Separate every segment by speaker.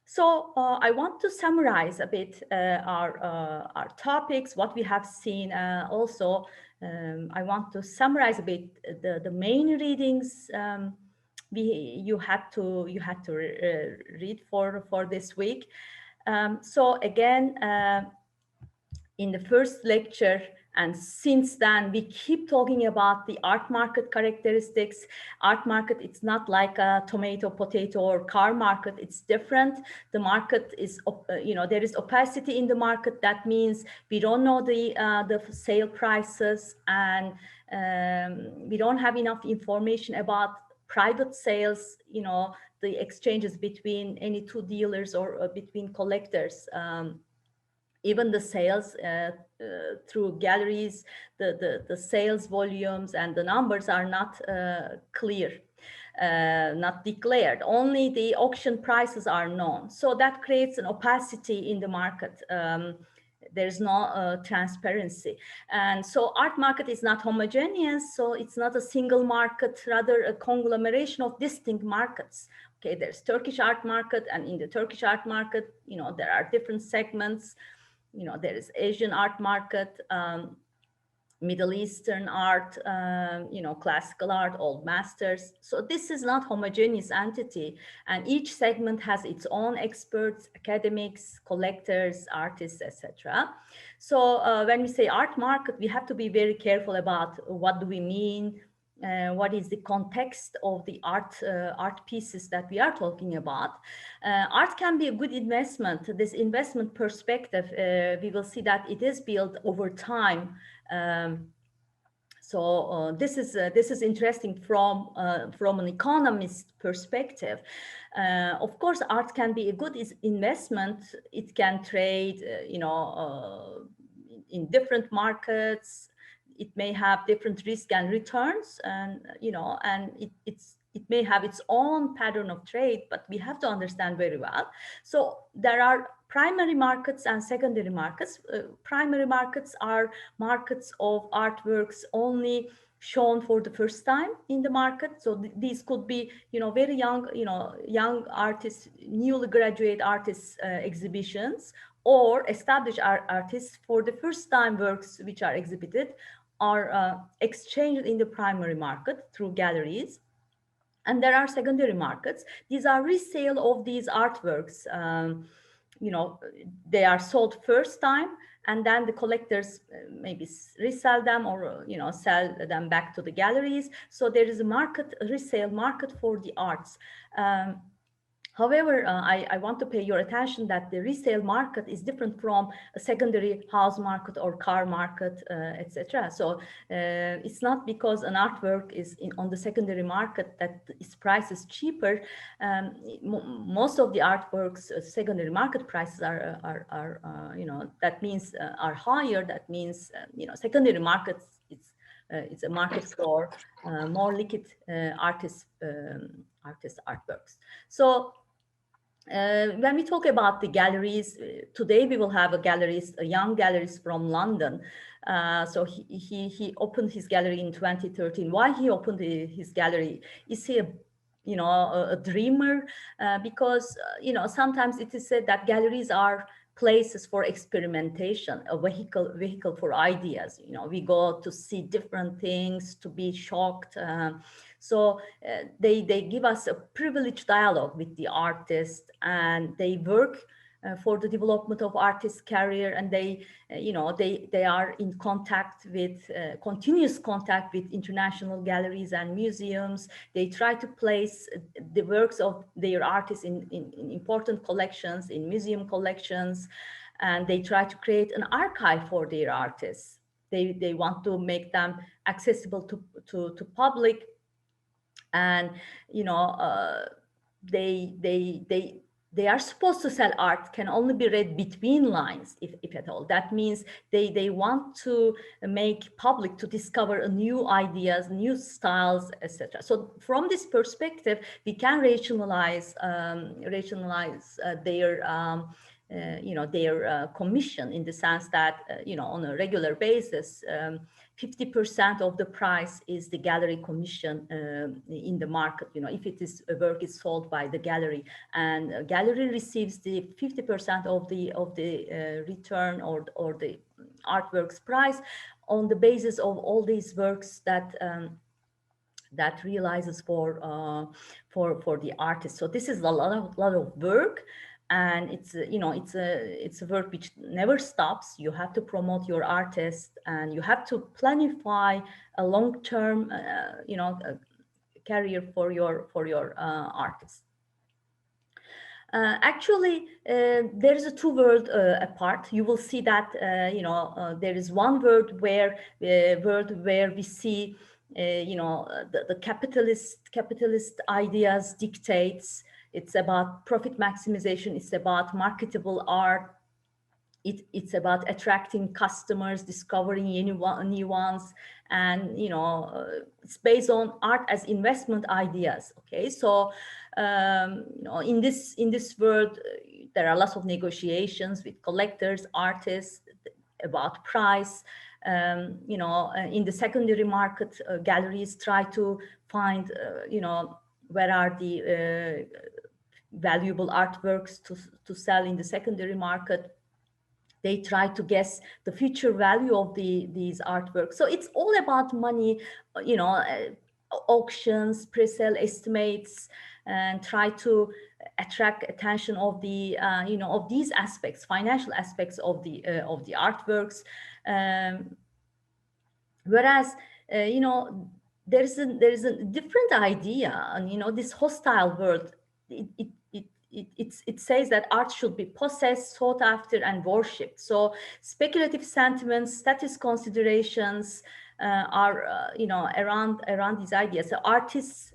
Speaker 1: So I want to summarize a bit our topics, what we have seen. Also, I want to summarize a bit the main readings you had to read for this week. So again, in the first lecture, and since then we keep talking about the art market characteristics. Art market, it's not like a tomato, potato, or car market. It's different. The market is, there is opacity in the market. That means we don't know the sale prices, and we don't have enough information about private sales, the exchanges between any two dealers or between collectors. Even the sales through galleries, the sales volumes and the numbers are not clear, not declared. Only the auction prices are known. So that creates an opacity in the market. There's no transparency. And so art market is not homogeneous. So it's not a single market, rather a conglomeration of distinct markets. Okay, there's Turkish art market, and in the Turkish art market, there are different segments. There is Asian art market, Middle Eastern art, classical art, old masters. So this is not homogeneous entity, and each segment has its own experts, academics, collectors, artists, etc. So when we say art market, we have to be very careful about what do we mean, what is the context of the art pieces that we are talking about. Art can be a good investment. This investment perspective, we will see that it is built over time. This is interesting from an economist perspective. Of course, art can be a good investment. It can trade, in different markets. It may have different risk and returns, and it may have its own pattern of trade, but we have to understand very well. So there are primary markets and secondary markets. Primary markets are markets of artworks only shown for the first time in the market. So these could be, very young artists, newly graduate artists exhibitions, or established artists for the first time works which are exhibited are exchanged in the primary market through galleries. And there are secondary markets. These are resale of these artworks. They are sold first time, and then the collectors maybe resell them, or sell them back to the galleries. So there is a resale market for the arts. However, I want to pay your attention that the resale market is different from a secondary house market or car market, etc. So it's not because an artwork is on the secondary market that its price is cheaper. Most of the artworks, secondary market prices are that means are higher. That means secondary markets, it's a market for more liquid artist artworks. So when we talk about the galleries, today we will have a young gallerist from London. So he opened his gallery in 2013. Why he opened his gallery? Is he a dreamer? Because sometimes it is said that galleries are places for experimentation, a vehicle for ideas. We go to see different things, to be shocked. So they give us a privileged dialogue with the artist, and they work for the development of artists' career, and they are in contact with continuous contact with international galleries and museums. They try to place the works of their artists in important collections, in museum collections, and they try to create an archive for their artists. They want to make them accessible to public, and they are supposed to sell art can only be read between lines, if at all. That means they want to make public to discover new ideas, new styles, etc. So from this perspective, we can rationalize their commission, in the sense that on a regular basis 50% of the price is the gallery commission in the market. You know, if it is a work is sold by the gallery, and a gallery receives the 50% of the return or the artwork's price on the basis of all these works that that realizes for the artist. So this is a lot of work, and it's you know, it's a work which never stops. You have to promote your artist, and you have to planify a long-term you know, career for your artist. Actually, there is a two world apart. You will see that you know, there is one world where we see you know, the capitalist ideas dictates. It's about profit maximization. It's about marketable art. It's about attracting customers, discovering new ones, and you know, it's based on art as investment ideas. Okay, so you know, in this world, there are lots of negotiations with collectors, artists about price. You know, in the secondary market, galleries try to find you know, where are the valuable artworks to sell in the secondary market. They try to guess the future value of these artworks. So it's all about money, you know, auctions, pre-sale estimates, and try to attract attention of the you know, of these aspects, financial aspects of the artworks. Whereas you know, there is a different idea, and you know, this hostile world. It says that art should be possessed, sought after, and worshipped. So speculative sentiments, status considerations are you know, around these ideas. So artists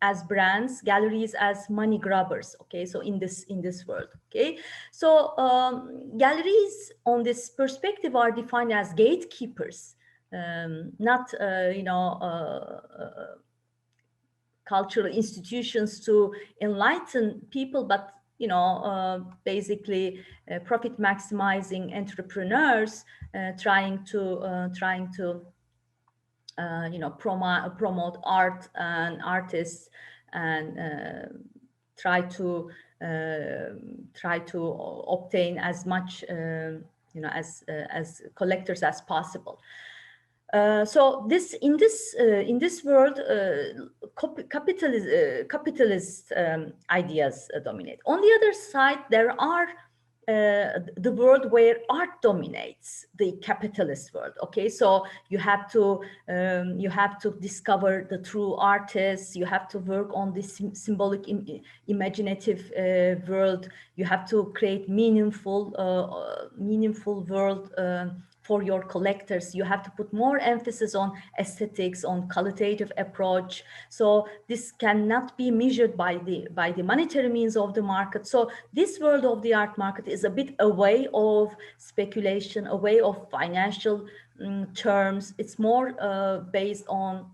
Speaker 1: as brands, galleries as money grabbers. Okay, so in this world. Okay, so galleries on this perspective are defined as gatekeepers, not you know, cultural institutions to enlighten people, but you know, basically profit maximizing entrepreneurs trying to you know, promote art and artists, and try to obtain as much you know, as collectors as possible. So in this world, capitalist ideas dominate. On the other side, there are the world where art dominates the capitalist world. Okay, so you have to discover the true artists. You have to work on this symbolic, imaginative world. You have to create meaningful world for your collectors. You have to put more emphasis on aesthetics, on qualitative approach. So this cannot be measured by the monetary means of the market. So this world of the art market is a bit away of speculation, away of financial terms. It's more based on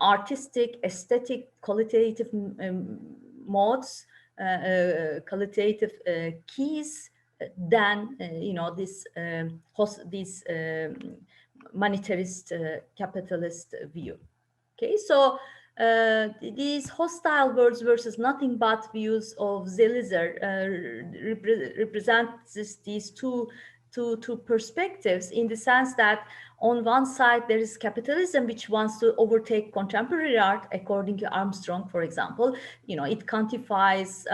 Speaker 1: artistic, aesthetic, qualitative modes, qualitative keys, than you know, this monetarist capitalist view. Okay, so these hostile words versus nothing but views of Zelizer represent these two perspectives, in the sense that on one side there is capitalism, which wants to overtake contemporary art, according to Armstrong, for example. You know, it quantifies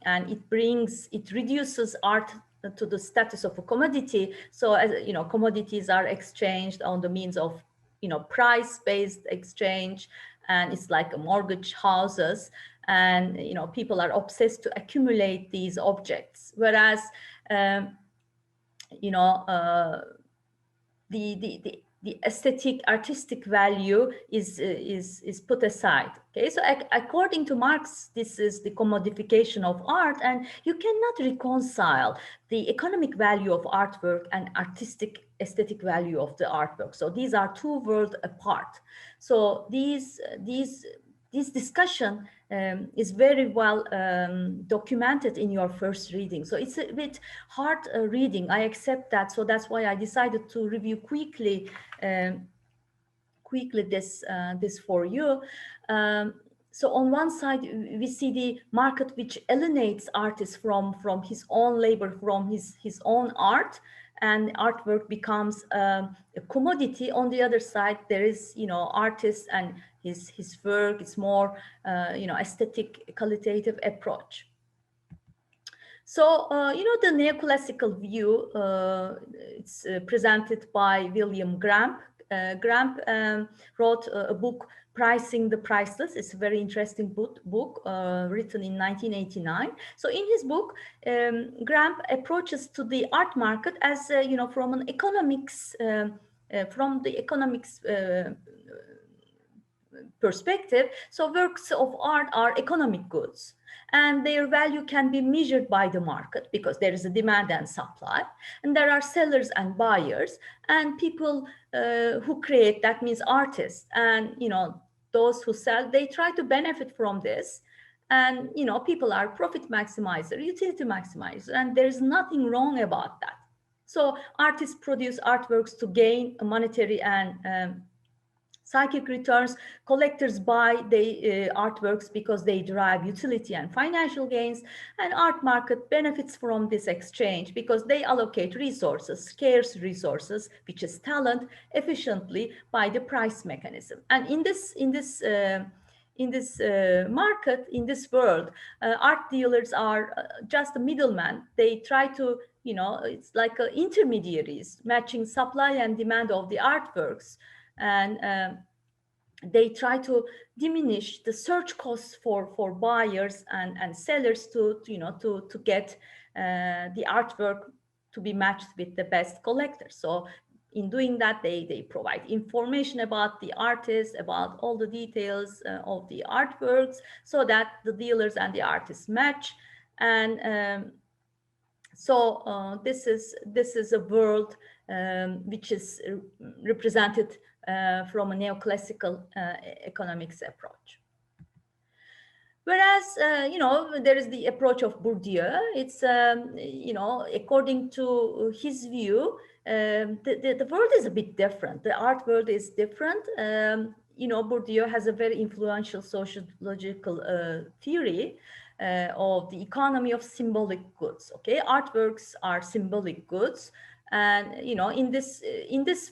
Speaker 1: and it reduces art to the status of a commodity. So as you know, commodities are exchanged on the means of, you know, price-based exchange, and it's like a mortgage houses, and you know, people are obsessed to accumulate these objects, whereas you know, the aesthetic, artistic value is put aside. Okay, so according to Marx, this is the commodification of art, and you cannot reconcile the economic value of artwork and artistic, aesthetic value of the artwork. So these are two worlds apart. So these this discussion is very well documented in your first reading. So it's a bit hard reading. I accept that. So that's why I decided to review quickly this for you. So on one side, we see the market which alienates artists from his own labor, from his own art, and artwork becomes a commodity. On the other side, there is, artists and his work. It's more, aesthetic, qualitative approach. So, the neoclassical view, it's presented by William Gramp. Gramp wrote a book, Pricing the Priceless. It's a very interesting book written in 1989. So in his book, Gramp approaches to the art market as, from an economics, perspective. So works of art are economic goods, and their value can be measured by the market because there is a demand and supply, and there are sellers and buyers, and people who create, that means artists, and those who sell, they try to benefit from this. And people are profit maximizer, utility maximizer, and there's nothing wrong about that. So artists produce artworks to gain a monetary and psychic returns. Collectors buy the artworks because they derive utility and financial gains, and art market benefits from this exchange because they allocate resources, scarce resources, which is talent, efficiently by the price mechanism. And in this market, in this world, art dealers are just a middleman. They try to, it's like intermediaries matching supply and demand of the artworks, and they try to diminish the search costs for buyers and sellers to get the artwork to be matched with the best collectors. So in doing that, they provide information about the artist, about all the details of the artworks, so that the dealers and the artists match. And this is a world which is represented from a neoclassical economics approach. Whereas, there is the approach of Bourdieu. It's, according to his view, the world is a bit different. The art world is different. Bourdieu has a very influential sociological theory of the economy of symbolic goods. Okay, artworks are symbolic goods. And in this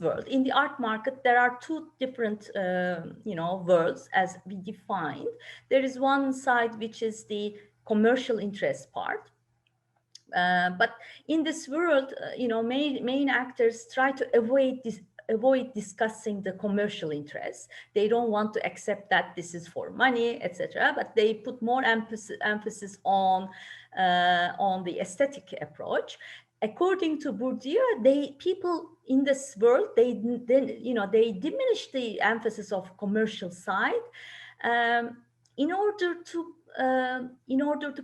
Speaker 1: world, in the art market, there are two different worlds as we defined. There is one side which is the commercial interest part, but in this world, main actors try to avoid discussing the commercial interests. They don't want to accept that this is for money, etc. But they put more emphasis on the aesthetic approach. According to Bourdieu, people in this world, they diminish the emphasis of commercial side in order to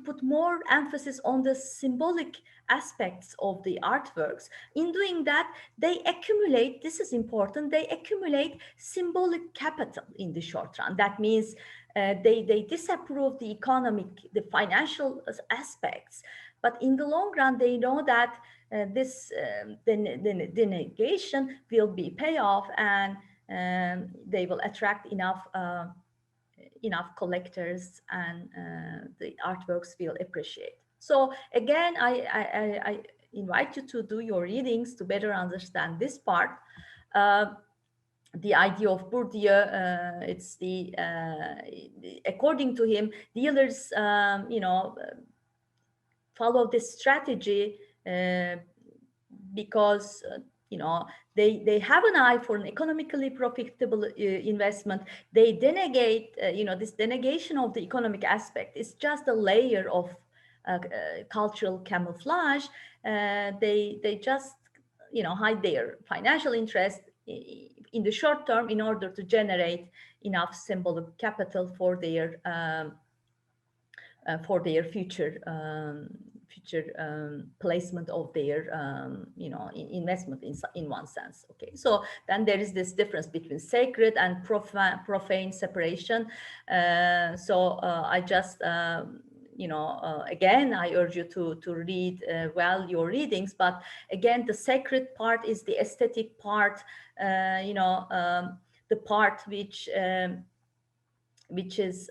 Speaker 1: put more emphasis on the symbolic aspects of the artworks. In doing that, they accumulate, this is important, they accumulate symbolic capital in the short run. That means they disapprove the economic, the financial aspects. But in the long run, they know that the negation will be payoff, and they will attract enough collectors, and the artworks will appreciate. So again, I invite you to do your readings to better understand this part. The idea of Bourdieu, it's according to him, dealers, follow this strategy because they have an eye for an economically profitable investment. They denegate, this denegation of the economic aspect is just a layer of cultural camouflage. They just hide their financial interest in the short term in order to generate enough symbolic capital for their future placement of their investment in one sense. Okay, so then there is this difference between sacred and profane separation. I just again, I urge you to read well your readings, but again, the sacred part is the aesthetic part, the part which is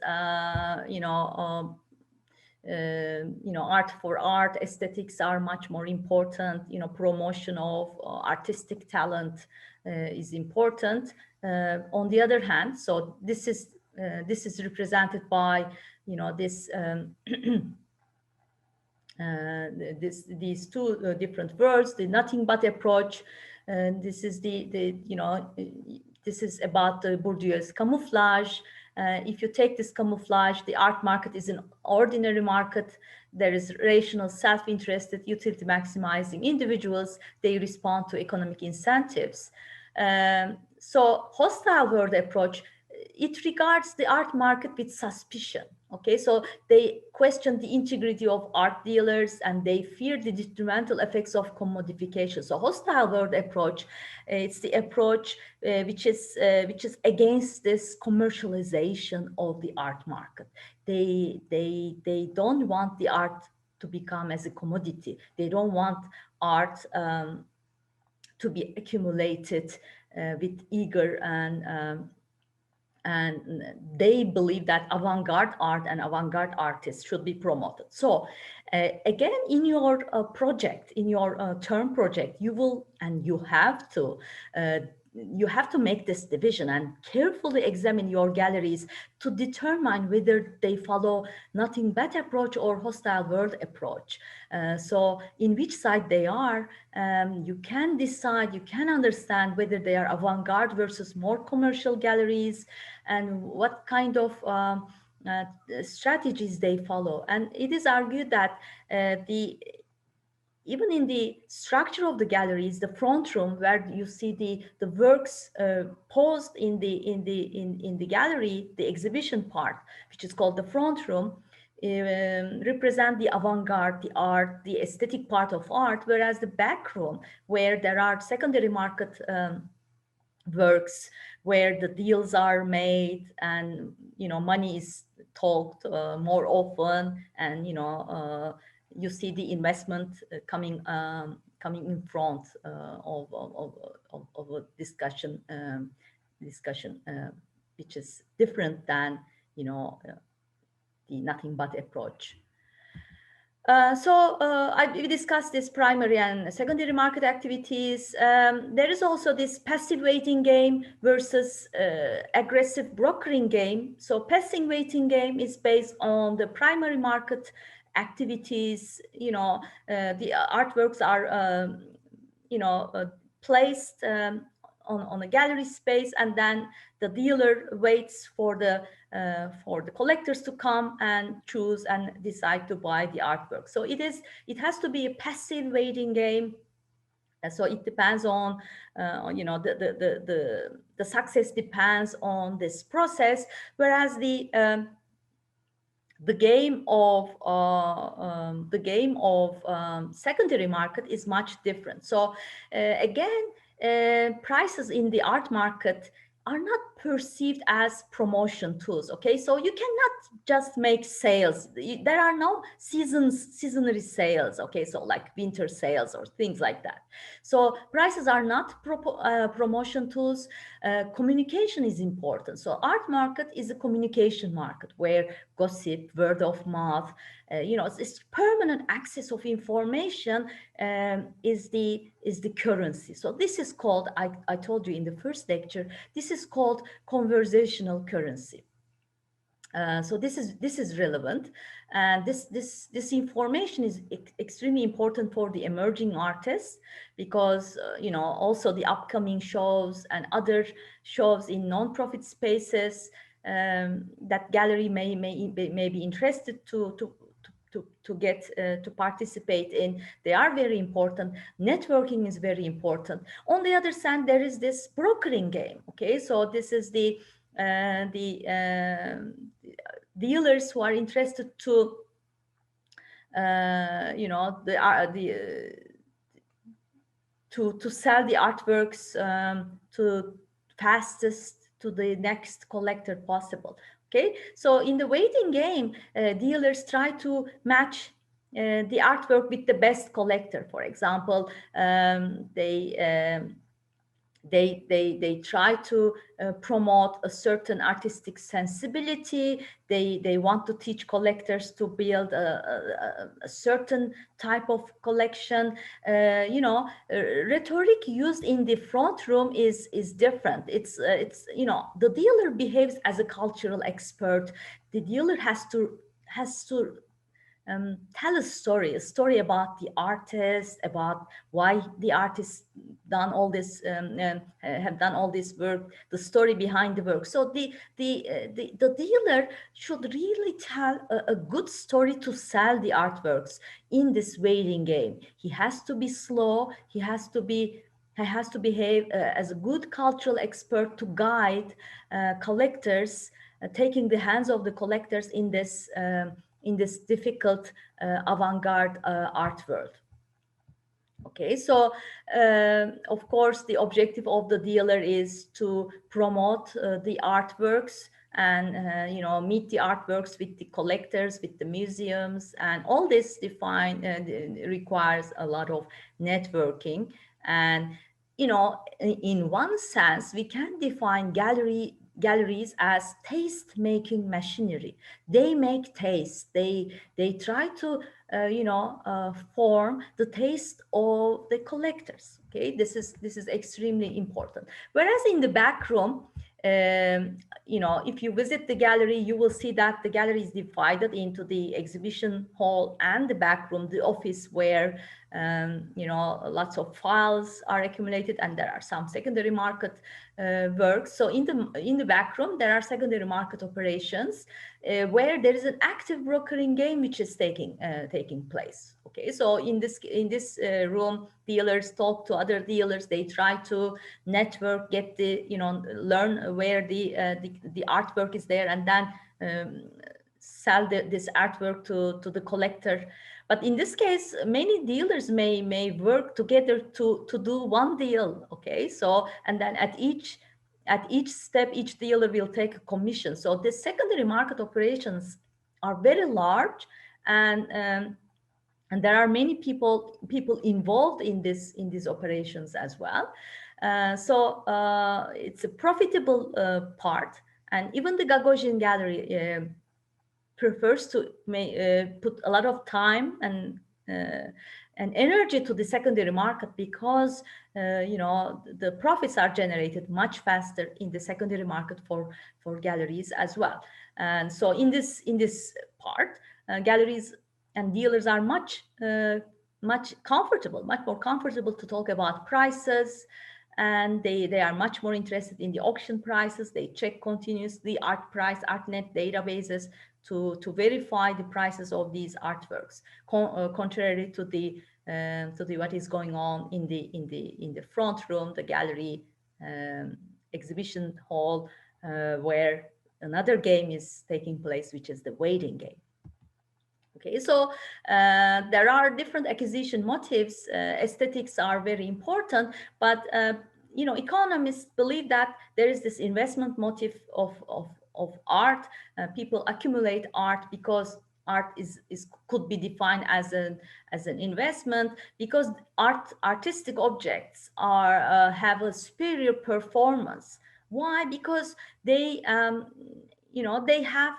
Speaker 1: art for art. Aesthetics are much more important. Promotion of artistic talent is important. On the other hand, so this is represented by this these two different words, the nothing but approach. This is this is about the Bourdieu's camouflage. If you take this camouflage, the art market is an ordinary market. There is rational, self-interested, utility maximizing individuals. They respond to economic incentives. So hostile world approach, it regards the art market with suspicion. Okay, so they question the integrity of art dealers and they fear the detrimental effects of commodification. So hostile world approach, it's the approach which is against this commercialization of the art market. They don't want the art to become as a commodity. They don't want art to be accumulated with eager and they believe that avant-garde art and avant-garde artists should be promoted. So again, in your project, in your term project, you have to make this division and carefully examine your galleries to determine whether they follow nothing but approach or hostile world approach. So in which side they are, you can decide, you can understand whether they are avant-garde versus more commercial galleries and what kind of strategies they follow. And it is argued that even in the structure of the galleries, the front room where you see the works posed in the gallery, the exhibition part, which is called the front room, represent the avant-garde, the art, the aesthetic part of art, whereas the back room, where there are secondary market works, where the deals are made and money is talked more often, and you see the investment coming in front of a discussion which is different than the nothing but approach. We discussed this primary and secondary market activities. There is also this passive waiting game versus aggressive brokering game. So passive waiting game is based on the primary market activities. The artworks are placed on a gallery space, and then the dealer waits for the collectors to come and choose and decide to buy the artwork. So it has to be a passive waiting game. So it depends on the success depends on this process, whereas the game of secondary market is much different. So again, prices in the art market are not perceived as promotion tools. Okay, so you cannot just make sales. There are no seasonary sales. Okay, so like winter sales or things like that. So prices are not promotion tools. Communication is important. So art market is a communication market where gossip, word of mouth, this permanent access of information is the currency. So this is called, I told you in the first lecture, this is called conversational currency. So this is relevant, and this information is extremely important for the emerging artists, because also the upcoming shows and other shows in non-profit spaces that gallery may be interested to get to participate in. They are very important. Networking is very important. On the other side, there is this brokering game. Okay, so this is the dealers who are interested to you know, to sell the artworks to fastest to the next collector possible. Okay, so in the waiting game, dealers try to match the artwork with the best collector. For example, they try to promote a certain artistic sensibility. They want to teach collectors to build a certain type of collection. You know, rhetoric used in the front room is different. It's you know, the dealer behaves as a cultural expert. The dealer has to tell a story about the artist, about why the artist done all this, have done all this work, the story behind the work. So the dealer should really tell a good story to sell the artworks in this waiting game. He has to be slow. He has to behave as a good cultural expert to guide collectors, taking the hands of the collectors in this difficult avant-garde art world. Okay, so of course the objective of the dealer is to promote the artworks and you know, meet the artworks with the collectors, with the museums, and all this requires a lot of networking. And you know, in one sense, we can define galleries as taste making machinery. They make taste. They try to you know, form the taste of the collectors. Okay, this is extremely important. Whereas in the back room, you know, if you visit the gallery, you will see that the gallery is divided into the exhibition hall and the back room, the office, where you know, lots of files are accumulated, and there are some secondary market works. So in the back room, there are secondary market operations where there is an active brokering game which is taking place. Okay, so in this room, dealers talk to other dealers. They try to network, get the, you know, learn where the artwork is there, and then sell this artwork to the collector. But in this case, many dealers may work together to do one deal. Okay, so and then at each step, each dealer will take a commission. So the secondary market operations are very large, and there are many people involved in these operations as well. So it's a profitable part, and even the Gagosian Gallery prefers to put a lot of time and energy to the secondary market, because you know, the profits are generated much faster in the secondary market for galleries as well. And so in this part, galleries and dealers are much more comfortable to talk about prices, and they are much more interested in the auction prices. They check continuously ArtNet databases to verify the prices of these artworks, contrary to the what is going on in the front room, the gallery, exhibition hall, where another game is taking place, which is the waiting game. Okay, so there are different acquisition motives. Aesthetics are very important, but you know, economists believe that there is this investment motive of art. People accumulate art because art could be defined as an investment, because artistic objects have a superior performance. Why? Because they you know, they have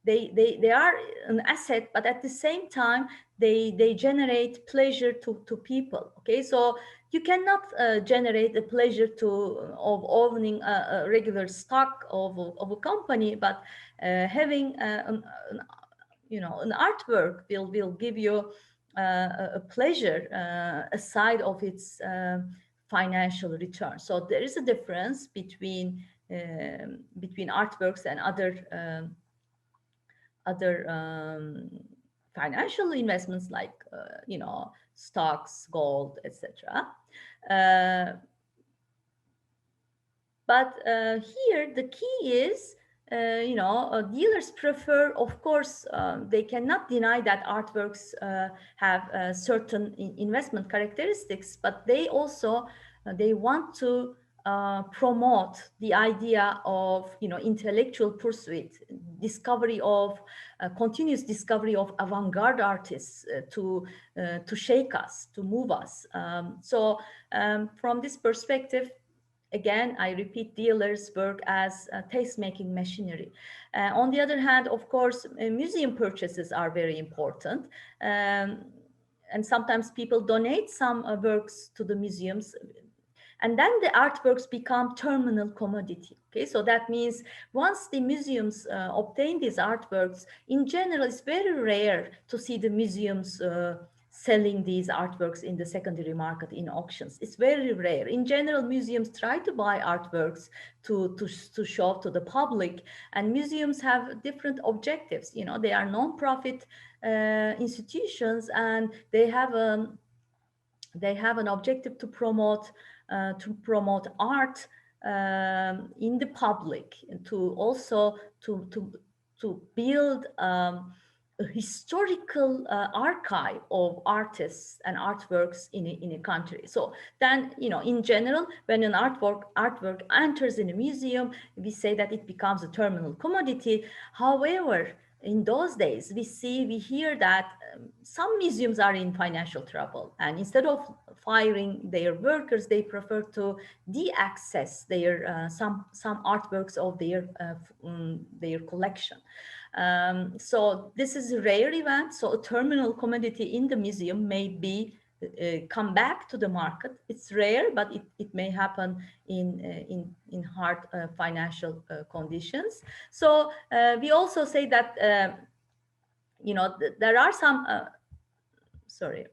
Speaker 1: they are an asset, but at the same time they generate pleasure to people. Okay, so you cannot generate a pleasure of owning a regular stock of a company, but having you know, an artwork will give you a pleasure aside of its financial return. So there is a difference between artworks and other financial investments, like you know, stocks, gold, etc. Uh, but here the key is dealers prefer, of course, they cannot deny that artworks have certain investment characteristics, but they also they want to promote the idea of intellectual pursuit, discovery of continuous discovery of avant-garde artists to shake us, to move us. From this perspective, again, I repeat, dealers work as a taste-making machinery. On the other hand, of course, museum purchases are very important. And sometimes people donate some works to the museums, and then the artworks become terminal commodity. Okay, so that means once the museums obtain these artworks, in general, it's very rare to see the museums selling these artworks in the secondary market in auctions. It's very rare. In general, museums try to buy artworks to show to the public, and museums have different objectives. They are non-profit institutions, and they have an objective to promote art in the public, and to also to build a historical archive of artists and artworks in a country. So then, in general, when an artwork enters in a museum, we say that it becomes a terminal commodity. However, in those days, we hear that some museums are in financial trouble, and instead of firing their workers, they prefer to de-access their some artworks of their collection. So this is a rare event. So a terminal commodity in the museum may be come back to the market. It's rare, but it may happen in hard financial conditions. So we also say that there are some sorry